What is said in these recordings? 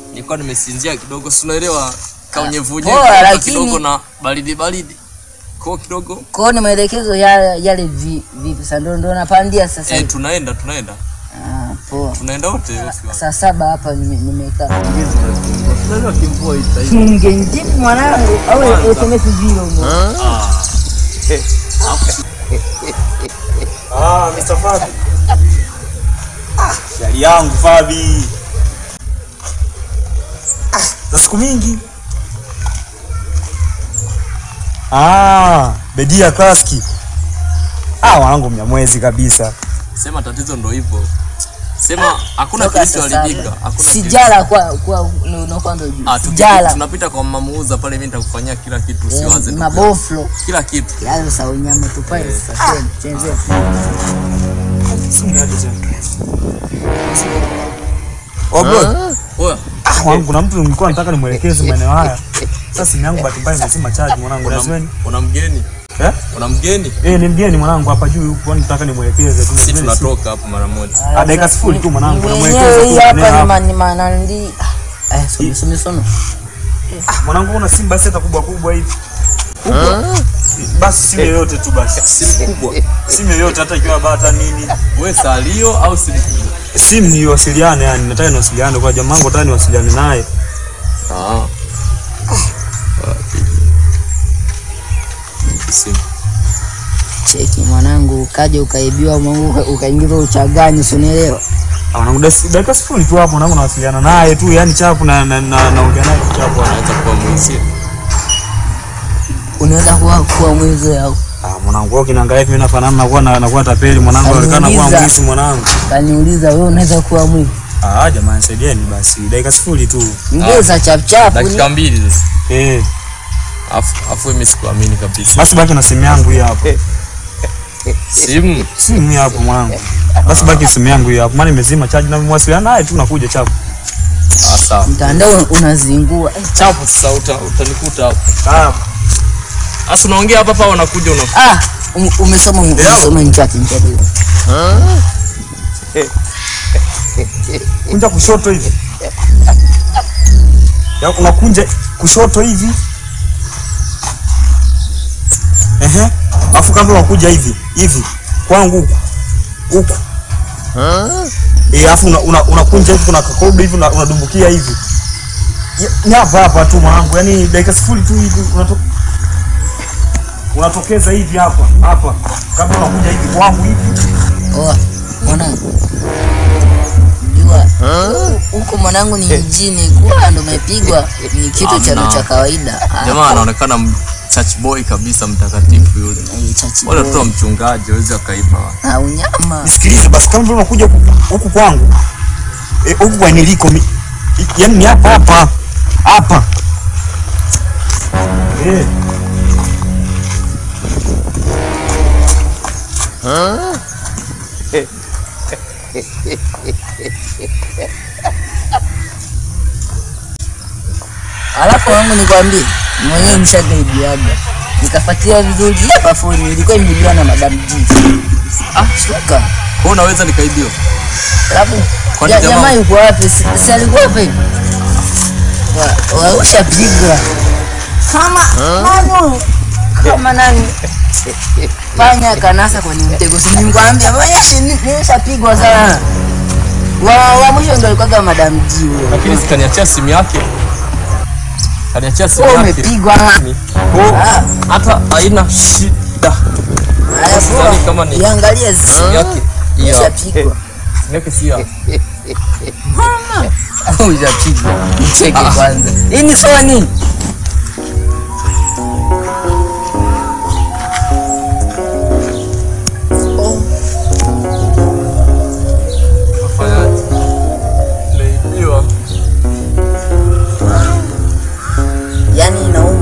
nilikuwa nimesinzia kidogo, unaelewa kaunyevuunye kidogo na baridi. Kwa kidogo. Kwa ni maelekezo yale vipi sasa ndo napandia sasa. Tunaenda. Poa. Tunaenda wote. Saa 7 hapa nimekaa. Tunaweza kimvua hii sasa hivi. Ungenjibu mwanangu au SMS zero huko. Mr. Fabi. Shari yangu Fabi. Za siku mingi. Bedia Klaski. Wanangu Mnyamwezi kabisa. Sema tatizo ndo hivyo. Sema hakuna kilichoharibika. Hakuna. Sijala kwa unakwenda juu. Sijala. Tunapita kwa mamuuza pale, mimi nitakufanyia kila kitu, usiwaze. Maboflo. Kila kitu. Yaani sasa unyama tupae sasa. Chenzea. Simu yake tena. Oya. Wangu na mtu nilikuwa nataka nimuelekeze maeneo haya. Sasa simu yangu bahati mbaya imesema charge mwanangu. Una mgeni? Una mgeni? Ni mgeni mwanangu hapa juu huko, nataka nimuelekeze tu. Sisi tunatoka hapo mara moja. Dakika 0 tu mwanangu, namuelekeza tu. Hapa ni manandi. Sono. Mwanangu una simu basi hata kubwa hivi. Basi simu yoyote tu basi. Simu kubwa. Simu yoyote hata ikiwa bata nini. Wewe salio au simu kubwa? Simu ni wasiliane, yani nataka niwasiliane kwa jamaa wangu, nataka niwasiliane naye. Simu. Cheki mwanangu, kaja ukaibiwa mwanangu, ukaingiza uchagani, usielewa. Mwanangu dakika 0 tu hapo mwanangu, nawasiliana naye tu, yani chapu na naongea naye chapu. Anaweza kuwa mwizi. Unaweza kuwa mwizi au? Mwanangu wao kinaangalia mimi nafanana nakuwa tapeli mwanangu, anaonekana kuwa mwizi mwanangu. Kaniuliza wewe unaweza kuwa mwizi? Jamani saidieni basi, dakika 0 tu. Ngeza chap. Dakika 2 sasa. Afu mimi sikuamini kabisa. Basi baki na simu yangu hii hapo. Simu hapo mwanangu. Basi baki simu yangu hii hapo. Maana imezima charge na mwasiliana naye tu nakuja chapu. Sawa. Mtandao unazingua. Chapu sasa utanikuta hapo. Asa unaongea hapa unakuja umesoma njati. Kunja kushoto hivi. Unakunja kushoto hivi. Afu kama unakuja hivi kwangu huku. Afu unakunja hivi, kuna kakodo hivi, unadumbukia hivi. Nyapa hapa tu mwanangu, yani dakika 0 tu hivi unatokeza hivi hapa. Kama unakuja hivi kwangu hivi. Mwanangu. Huko mwanangu ni mjini, kwa ndo umepigwa ni kitu cha kawaida. Jamaa anaonekana church boy kabisa, mtakatifu yule. Wala tu mchungaji hawezi akaiba. Unyama. Nisikilize basi, kama unakuja huku kwangu. Huku kwa niliko yani ni hapa. Alafu wangu nikwambie, mwenyewe nishagaibiaga. Nikafuatilia vizuri hapa phone ilikuwa imeliwa na Madam G. Shuka. Kwa unaweza nikaibiwa. Alafu jamaa yuko wapi? Si alikuwa hapa hivi. Ushapigwa. Kama nani? Fanya kanasa kwenye mtego. Si nikwambia nimeshapigwa sana. Wa mwisho ndio alikuwa Madam G. Lakini sikaniachia simu yake. Kaniachia simu yake. Umepigwa. Hata haina shida. Sasa kama ni iangalie simu yake. Umeshapigwa. Simu si yake. Umeshapigwa. Cheke kwanza. Hii ni sawa nini?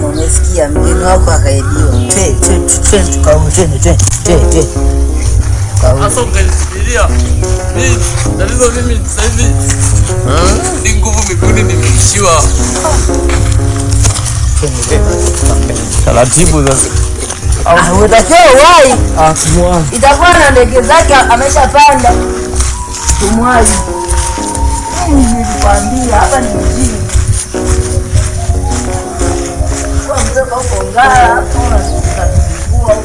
Umesikia mgeni wako akaibiwa. Twende. Sasa ungenifikiria. Mimi tatizo mimi sasa hivi. Ni nguvu miguuni nimeishiwa. Taratibu sasa. Unatakiwa wai. Itakuwa na ndege zake ameshapanda. Tumwai. Nilikwambia hapa ni mjini. Kwa mtoka huko Ngara hapo unachukua huko.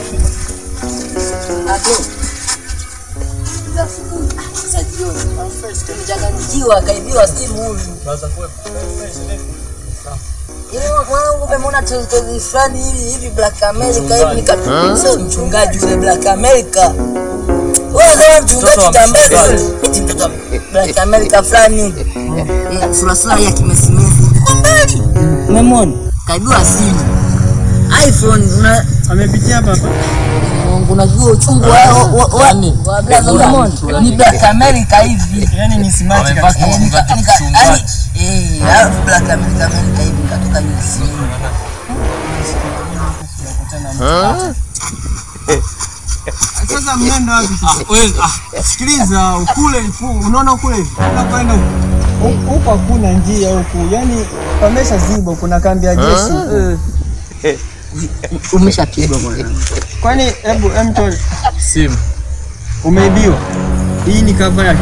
Hapo. Sasa jioni. Tumechanganyikiwa kaibiwa simu huyu. Baza kwepo. Mwanangu umeona tezi fulani hivi Black America hivi nikatupiza mchungaji yule Black America. Wewe ndio mchungaji tambele. Eti mtoto Black America fulani. Sura ya kimesimesi. Mbali. Umemwona? Kaibiwa simu. iPhone Amepitia hapa. unajua uchungu wao ni Black America hivi. Yaani ni smart kabisa. Black America hivi katoka hivi. Sasa mnaenda wapi sasa? Wewe sikiliza ukule unaona kule hivi. Unakwenda huko hakuna njia huko. Yaani pamesha zibo kuna kambi ya jeshi. Umeshapigwa bwana. Kwani hebu mtoni simu umeibiwa. Hii ni cover yake.